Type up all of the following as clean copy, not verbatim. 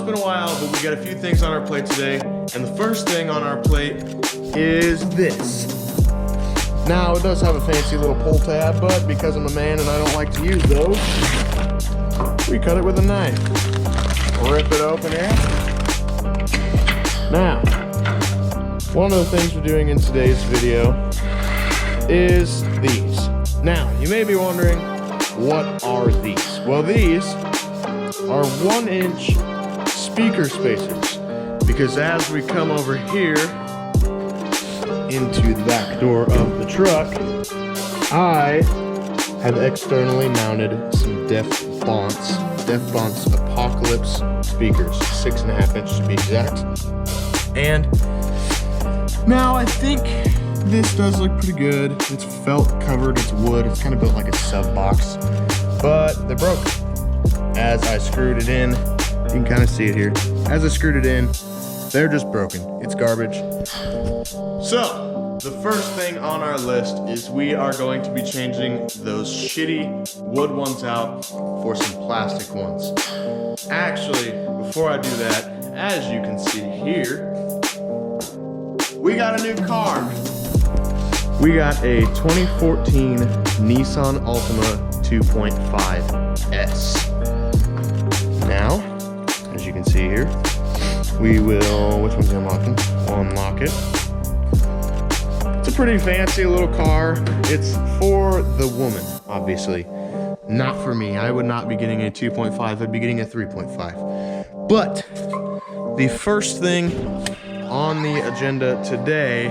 it's been a while, but we got a few things on our plate today. And the first thing on our plate is this. Now, it does have a fancy little pull tab, but because I'm a man and I don't like to use those, we cut it with a knife. Rip it open here. Now, one of the things we're doing in today's video is these. Now, you may be wondering, what are these? Well, these are 1-inch speaker spacers, because as we come over here into the back door of the truck, I have externally mounted some Defbonce Apocalypse speakers, 6.5 inches to be exact. And now I think this does look pretty good. It's felt covered, it's wood, it's kind of built like a sub box, but they're broken. As I screwed it in, you can kind of see it here. As I screwed it in, they're just broken. It's garbage. So, the first thing on our list is we are going to be changing those shitty wood ones out for some plastic ones. Actually, before I do that, as you can see here, we got a new car. We got a 2014 Nissan Altima 2.5S. Now, as you can see here, we will, which one's unlocking? We'll unlock it. It's a pretty fancy little car. It's for the woman, obviously. Not for me. I would not be getting a 2.5, I'd be getting a 3.5. But the first thing on the agenda today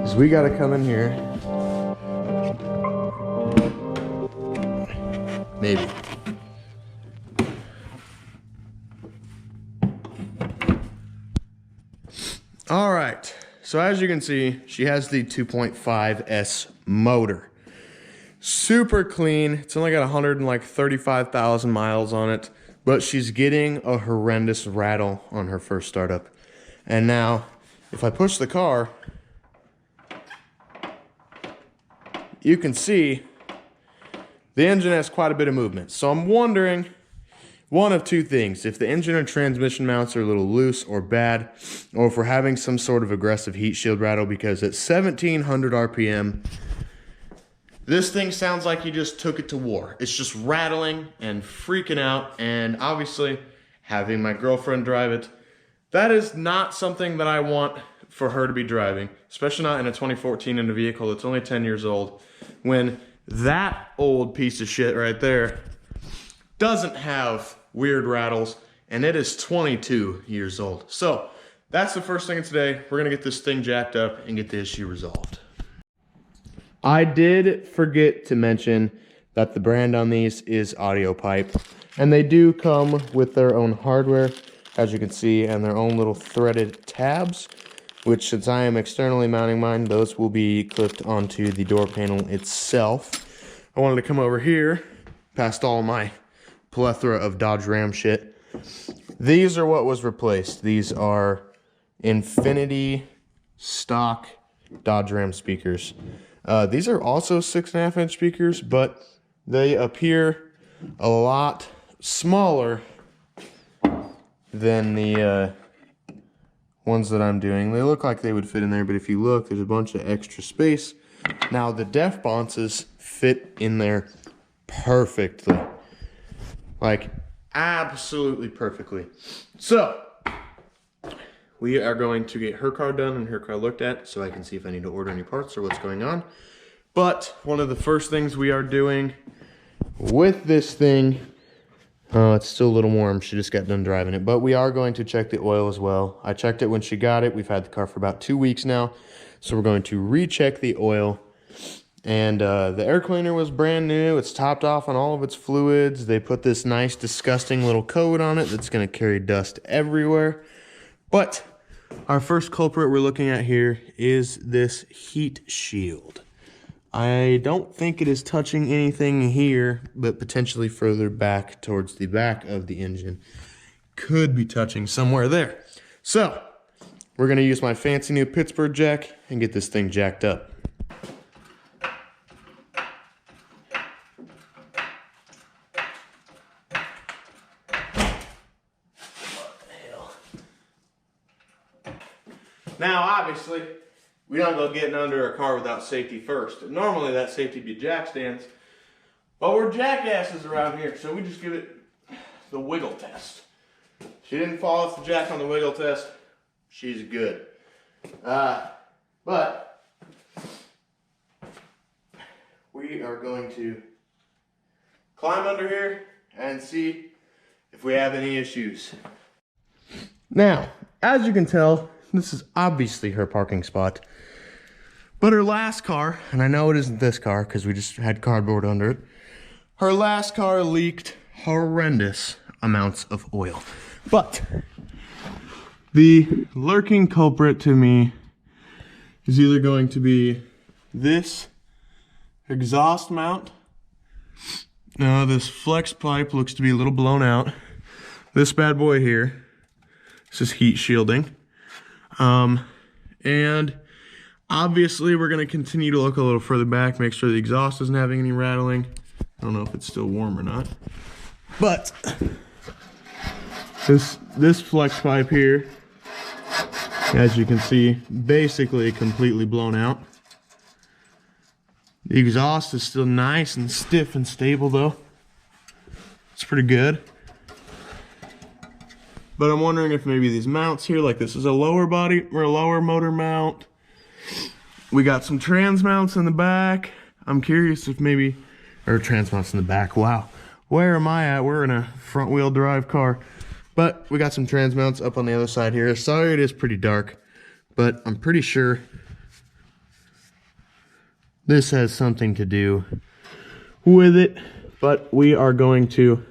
is we gotta come in here. Maybe. All right, so as you can see, she has the 2.5S motor. Super clean. It's only got 135,000 miles on it, but she's getting a horrendous rattle on her first startup. And now, if I push the car, you can see the engine has quite a bit of movement. So I'm wondering, one of two things: if the engine and transmission mounts are a little loose or bad, or if we're having some sort of aggressive heat shield rattle, because at 1700 RPM, this thing sounds like you just took it to war. It's just rattling and freaking out, and obviously, having my girlfriend drive it, that is not something that I want for her to be driving, especially not in a 2014 in a vehicle that's only 10 years old, when that old piece of shit right there doesn't have weird rattles, and it is 22 years old. So that's the first thing today. We're gonna get this thing jacked up and get the issue resolved. I did forget to mention that the brand on these is AudioPipe, and they do come with their own hardware, as you can see, and their own little threaded tabs, which, since I am externally mounting mine, those will be clipped onto the door panel itself. I wanted to come over here, past all my plethora of Dodge Ram shit. These are what was replaced. These are Infinity stock Dodge Ram speakers. These are also 6.5 inch speakers, but they appear a lot smaller than the ones that I'm doing. They look like they would fit in there, but if you look, there's a bunch of extra space. Now, the Defbonces fit in there perfectly. Like, absolutely perfectly. So, we are going to get her car done and her car looked at so I can see if I need to order any parts or what's going on. But one of the first things we are doing with this thing, it's still a little warm. She just got done driving it, but we are going to check the oil as well. I checked it when she got it. We've had the car for about 2 weeks now, so we're going to recheck the oil. And the air cleaner was brand new. It's topped off on all of its fluids. They put this nice, disgusting little coat on it that's going to carry dust everywhere. But our first culprit we're looking at here is this heat shield. I don't think it is touching anything here, but potentially further back towards the back of the engine. Could be touching somewhere there. So, we're going to use my fancy new Pittsburgh jack and get this thing jacked up. Now, obviously, we don't go getting under a car without safety first. Normally, that safety would be jack stands, but we're jackasses around here, so we just give it the wiggle test. She didn't fall off the jack on the wiggle test. She's good. But we are going to climb under here and see if we have any issues. Now, as you can tell, this is obviously her parking spot. But her last car, and I know it isn't this car because we just had cardboard under it, her last car leaked horrendous amounts of oil. But the lurking culprit to me is either going to be this exhaust mount. Now this flex pipe looks to be a little blown out. This bad boy here, this is heat shielding. And obviously we're gonna continue to look a little further back, make sure the exhaust isn't having any rattling. I don't know if it's still warm or not. But this flex pipe here, as you can see, basically completely blown out. The exhaust is still nice and stiff and stable though. It's pretty good. But I'm wondering if maybe these mounts here, like this is a lower body or a lower motor mount. We got some trans mounts in the back. I'm curious if maybe, or trans mounts in the back, wow. Where am I at? We're in a front wheel drive car. But we got some trans mounts up on the other side here. Sorry, it is pretty dark, but I'm pretty sure this has something to do with it. But we are going to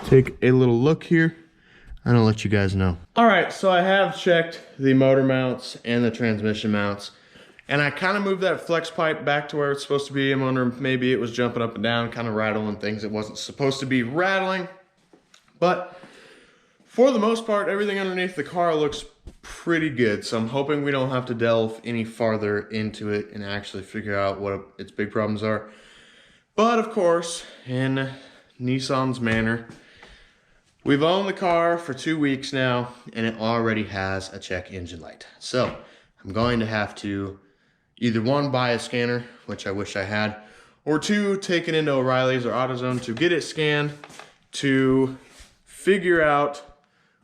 take a little look here and I'll let you guys know. All right, so I have checked the motor mounts and the transmission mounts, and I kind of moved that flex pipe back to where it's supposed to be. I'm wondering maybe it was jumping up and down, kind of rattling things it wasn't supposed to be rattling. But for the most part, everything underneath the car looks pretty good. So I'm hoping we don't have to delve any farther into it and actually figure out what its big problems are. But of course, in Nissan's manner, we've owned the car for 2 weeks now, and it already has a check engine light. So I'm going to have to either one, buy a scanner, which I wish I had, or two, take it into O'Reilly's or AutoZone to get it scanned to figure out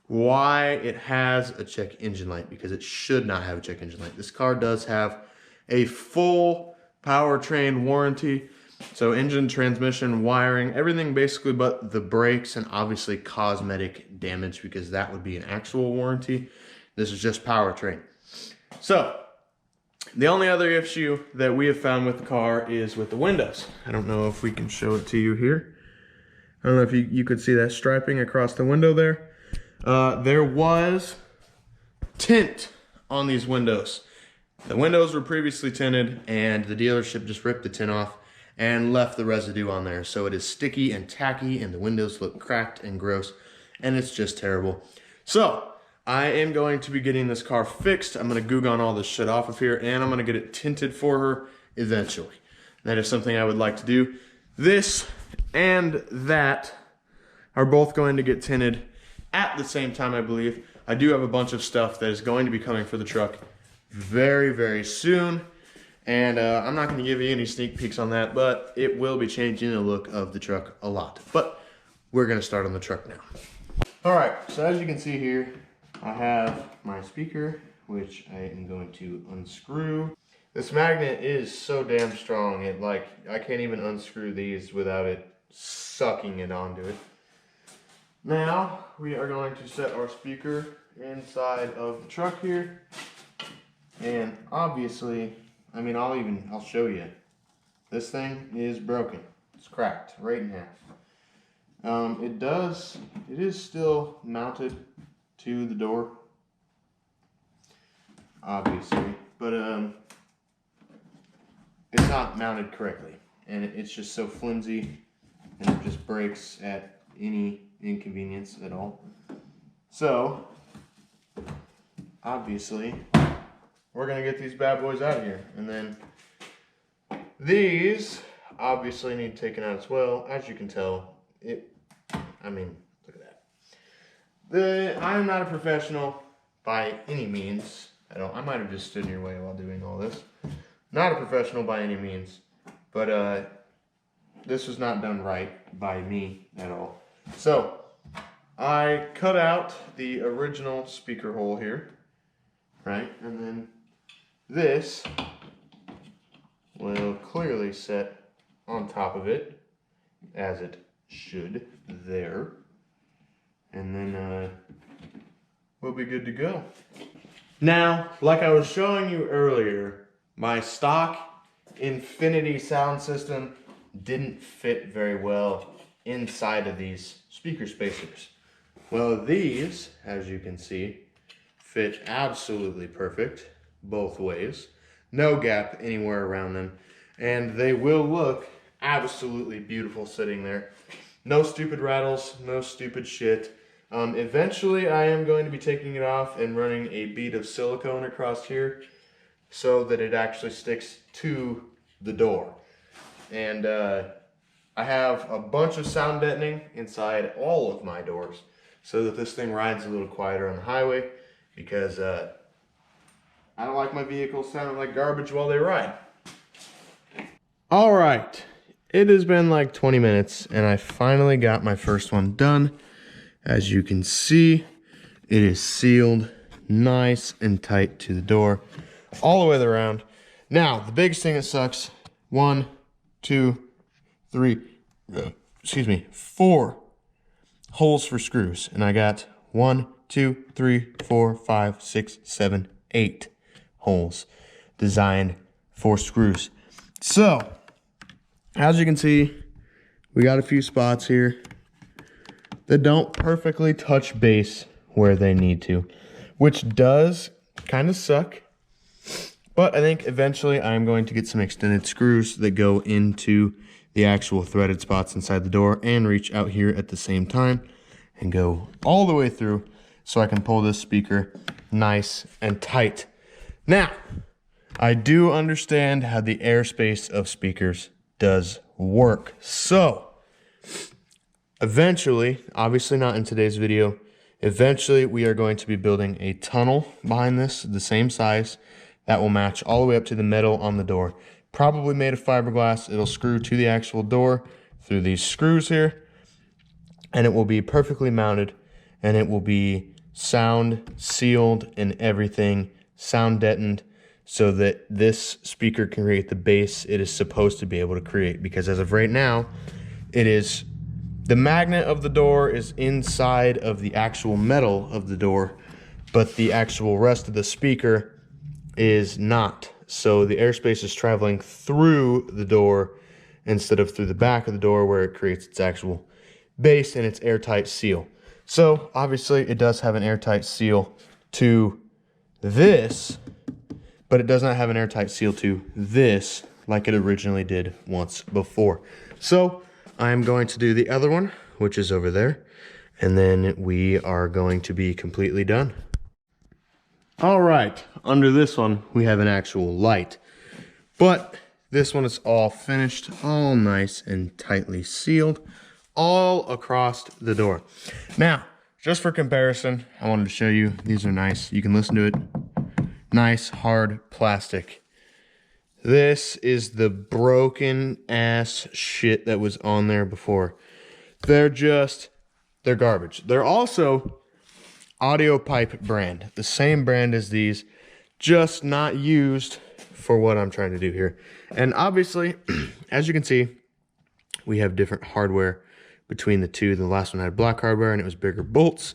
why it has a check engine light, because it should not have a check engine light. This car does have a full powertrain warranty. So engine, transmission, wiring, everything basically but the brakes, and obviously cosmetic damage, because that would be an actual warranty. This is just powertrain. So the only other issue that we have found with the car is with the windows. I don't know if we can show it to you here. I don't know if you could see that striping across the window there. There was tint on these windows. The windows were previously tinted and the dealership just ripped the tint off and left the residue on there. So it is sticky and tacky and the windows look cracked and gross and it's just terrible. So I am going to be getting this car fixed. I'm gonna Goo Gone all this shit off of here and I'm gonna get it tinted for her eventually. That is something I would like to do. This and that are both going to get tinted at the same time, I believe. I do have a bunch of stuff that is going to be coming for the truck very, very soon. And I'm not going to give you any sneak peeks on that, but it will be changing the look of the truck a lot. But we're going to start on the truck now. All right, so as you can see here, I have my speaker, which I am going to unscrew. This magnet is so damn strong, I can't even unscrew these without it sucking it onto it. Now, we are going to set our speaker inside of the truck here. And obviously, I mean, I'll show you. This thing is broken. It's cracked right in half. It is still mounted to the door, obviously, but it's not mounted correctly, and it's just so flimsy, and it just breaks at any inconvenience at all. So, obviously, we're gonna get these bad boys out of here, and then these obviously need taken out as well. As you can tell, I mean, look at that. I'm not a professional by any means, I might have just stood in your way while doing all this. Not a professional by any means, but this was not done right by me at all. So I cut out the original speaker hole here, right? And then this will clearly set on top of it, as it should, there. And then we'll be good to go. Now, like I was showing you earlier, my stock Infinity sound system didn't fit very well inside of these speaker spacers. Well, these, as you can see, fit absolutely perfect both ways. No gap anywhere around them. And they will look absolutely beautiful sitting there. No stupid rattles, no stupid shit. Eventually, I am going to be taking it off and running a bead of silicone across here so that it actually sticks to the door. And I have a bunch of sound deadening inside all of my doors so that this thing rides a little quieter on the highway, because I don't like my vehicles sounding like garbage while they ride. All right, it has been like 20 minutes and I finally got my first one done. As you can see, it is sealed nice and tight to the door all the way around. Now, the biggest thing that sucks, 1, 2, 3, 4 holes for screws. And I got 1, 2, 3, 4, 5, 6, 7, 8 holes designed for screws. So, as you can see, we got a few spots here that don't perfectly touch base where they need to, which does kind of suck. But I think eventually I'm going to get some extended screws that go into the actual threaded spots inside the door and reach out here at the same time and go all the way through so I can pull this speaker nice and tight. Now, I do understand how the airspace of speakers does work. So, eventually, obviously not in today's video, eventually we are going to be building a tunnel behind this, the same size, that will match all the way up to the metal on the door. Probably made of fiberglass. It'll screw to the actual door through these screws here, and it will be perfectly mounted, and it will be sound sealed and everything, sound deadened, so that this speaker can create the bass it is supposed to be able to create. Because as of right now, it is, the magnet of the door is inside of the actual metal of the door, but the actual rest of the speaker is not. So the airspace is traveling through the door instead of through the back of the door, where it creates its actual base and its airtight seal. So obviously it does have an airtight seal to this, but it does not have an airtight seal to this like it originally did once before. So I'm going to do the other one, which is over there, and then we are going to be completely done. All right, under this one, we have an actual light, but this one is all finished, all nice and tightly sealed, all across the door. Now, just for comparison, I wanted to show you, these are nice. You can listen to it. Nice, hard plastic. This is the broken ass shit that was on there before. They're garbage. They're also Audio Pipe brand, the same brand as these, just not used for what I'm trying to do here. And obviously, as you can see, we have different hardware between the two. The last one had black hardware and it was bigger bolts.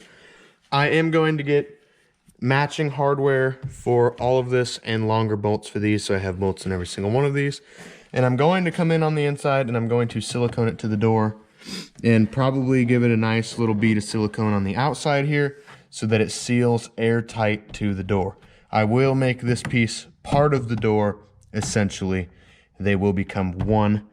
I am going to get matching hardware for all of this and longer bolts for these, so I have bolts in every single one of these. And I'm going to come in on the inside and I'm going to silicone it to the door and probably give it a nice little bead of silicone on the outside here so that it seals airtight to the door. I will make this piece part of the door, essentially. They will become one.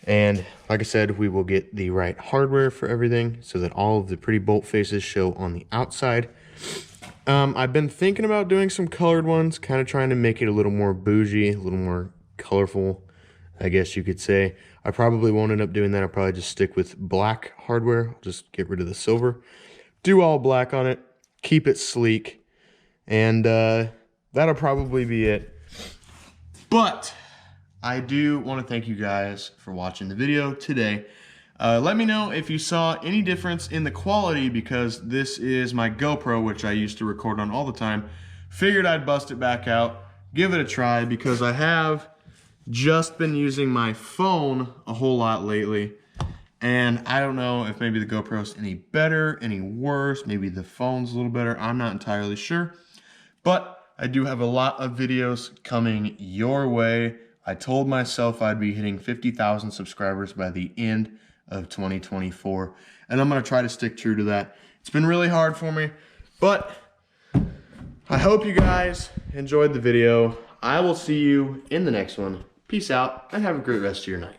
And like I said, we will get the right hardware for everything so that all of the pretty bolt faces show on the outside. I've been thinking about doing some colored ones, kind of trying to make it a little more bougie, a little more colorful, I guess you could say. I probably won't end up doing that. I'll probably just stick with black hardware. I'll just get rid of the silver. Do all black on it, keep it sleek, and that'll probably be it. But I do want to thank you guys for watching the video today. Let me know if you saw any difference in the quality, because this is my GoPro, which I used to record on all the time. Figured I'd bust it back out, give it a try, because I have just been using my phone a whole lot lately. And I don't know if maybe the GoPro's any better, any worse, maybe the phone's a little better. I'm not entirely sure. But I do have a lot of videos coming your way. I told myself I'd be hitting 50,000 subscribers by the end of 2024, and I'm going to try to stick true to that. It's been really hard for me, but I hope you guys enjoyed the video. I will see you in the next one. Peace out, and have a great rest of your night.